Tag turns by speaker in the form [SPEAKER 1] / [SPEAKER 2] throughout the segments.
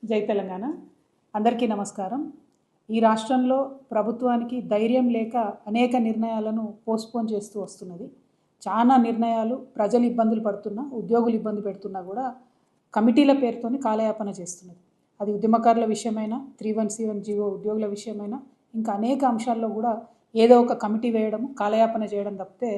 [SPEAKER 1] జై తెలంగాణ. అందరికీ నమస్కారం. ఈ రాష్ట్రంలో ప్రభుత్వానికి ధైర్యం లేక అనేక నిర్ణయాలను పోస్ట్పోన్ చేస్తూ వస్తున్నది. చాలా నిర్ణయాలు ప్రజలు ఇబ్బందులు పడుతున్నా, ఉద్యోగులు ఇబ్బంది పెడుతున్నా కూడా కమిటీల పేరుతోని కాలయాపన చేస్తున్నది. అది ఉద్యమకారుల విషయమైనా, 317 జీవో ఉద్యోగుల విషయమైనా, ఇంకా అనేక అంశాల్లో కూడా ఏదో ఒక కమిటీ వేయడం, కాలయాపన చేయడం తప్పితే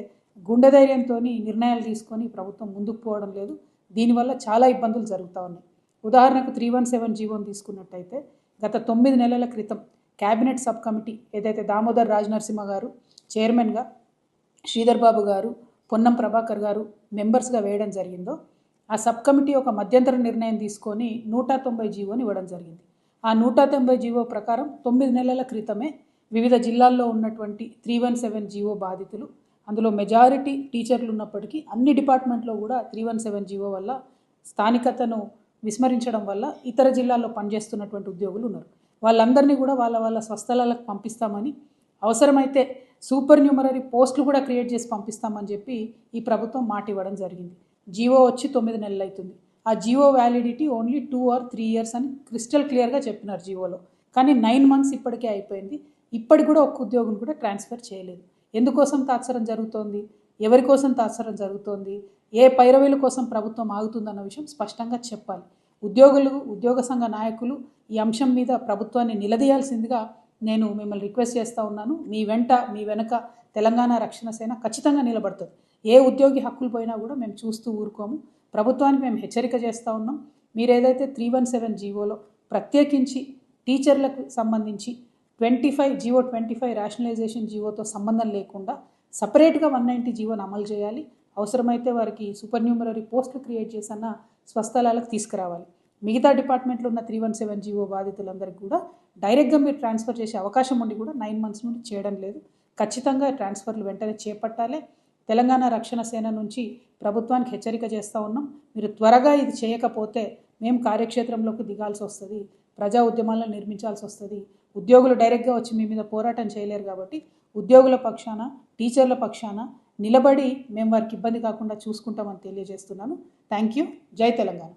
[SPEAKER 1] గుండె ధైర్యంతో నిర్ణయాలు తీసుకొని ప్రభుత్వం ముందుకు పోవడం లేదు. దీనివల్ల చాలా ఇబ్బందులు జరుగుతూ ఉన్నాయి. ఉదాహరణకు 317 జీవోని తీసుకున్నట్టయితే గత 9 నెలల క్రితం క్యాబినెట్ సబ్ కమిటీ ఏదైతే దామోదర్ రాజనరసింహ గారు చైర్మన్గా, శ్రీధర్ బాబు గారు, పొన్నం ప్రభాకర్ గారు మెంబర్స్గా వేయడం జరిగిందో, ఆ సబ్ కమిటీ ఒక మధ్యంతర నిర్ణయం తీసుకొని 190 జీవోని ఇవ్వడం జరిగింది. ఆ 190 జీవో ప్రకారం 9 నెలల క్రితమే వివిధ జిల్లాల్లో ఉన్నటువంటి 317 జీవో బాధితులు, అందులో మెజారిటీ టీచర్లు ఉన్నప్పటికీ అన్ని డిపార్ట్మెంట్లో కూడా 317 జీవో వల్ల స్థానికతను విస్మరించడం వల్ల ఇతర జిల్లాల్లో పనిచేస్తున్నటువంటి ఉద్యోగులు ఉన్నారు. వాళ్ళందరినీ కూడా వాళ్ళ స్వస్థలాలకు పంపిస్తామని, అవసరమైతే సూపర్ న్యూమరరీ పోస్టులు కూడా క్రియేట్ చేసి పంపిస్తామని చెప్పి ఈ ప్రభుత్వం మాట ఇవ్వడం జరిగింది. జీవో వచ్చి 9 నెలలు అవుతుంది. ఆ GO validity only 2 or 3 years అని క్రిస్టల్ క్లియర్గా చెప్పినారు జీవోలో. కానీ 9 months ఇప్పటికే అయిపోయింది. ఇప్పటికి కూడా ఒక్క ఉద్యోగం కూడా ట్రాన్స్ఫర్ చేయలేదు. ఎందుకోసం తాత్సరం జరుగుతోంది? ఎవరి కోసం తాత్సరం జరుగుతోంది? ఏ పైరవీల కోసం ప్రభుత్వం ఆగుతుందన్న విషయం స్పష్టంగా చెప్పాలి. ఉద్యోగులు, ఉద్యోగ సంఘ నాయకులు ఈ అంశం మీద ప్రభుత్వాన్ని నిలదీయాల్సిందిగా నేను మిమ్మల్ని రిక్వెస్ట్ చేస్తూ ఉన్నాను. మీ వెనక తెలంగాణ రక్షణ సేన ఖచ్చితంగా నిలబడుతుంది. ఏ ఉద్యోగి హక్కులు పోయినా కూడా మేము చూస్తూ ఊరుకోము. ప్రభుత్వానికి మేము హెచ్చరిక చేస్తూ ఉన్నాం. మీరు ఏదైతే 317 జీవోలో ప్రత్యేకించి టీచర్లకు సంబంధించి 25 రేషనలైజేషన్ జీవోతో సంబంధం లేకుండా సపరేట్గా 190 జీవోను అమలు చేయాలి. అవసరమైతే వారికి సూపర్ న్యూమరరీ పోస్టులు క్రియేట్ చేసన్న స్వస్థలాలకు తీసుకురావాలి. మిగతా డిపార్ట్మెంట్లో ఉన్న 317 జీవో బాధితులందరికీ కూడా డైరెక్ట్గా మీరు ట్రాన్స్ఫర్ చేసే అవకాశం ఉండి కూడా 9 months నుండి చేయడం లేదు. ఖచ్చితంగా ట్రాన్స్ఫర్లు వెంటనే చేపట్టాలి. తెలంగాణ రక్షణ సేన నుంచి ప్రభుత్వానికి హెచ్చరిక చేస్తూ ఉన్నాం. మీరు త్వరగా ఇది చేయకపోతే మేము కార్యక్షేత్రంలోకి దిగాల్సి వస్తుంది, ప్రజా ఉద్యమాలను నిర్మించాల్సి వస్తుంది. ఉద్యోగులు డైరెక్ట్గా వచ్చి మీ మీద పోరాటం చేయలేరు కాబట్టి ఉద్యోగుల పక్షాన, టీచర్ల పక్షాన నిలబడి మేము వారికి ఇబ్బంది కాకుండా చూసుకుంటామని తెలియజేస్తున్నాను. Thank you. జై తెలంగాణ.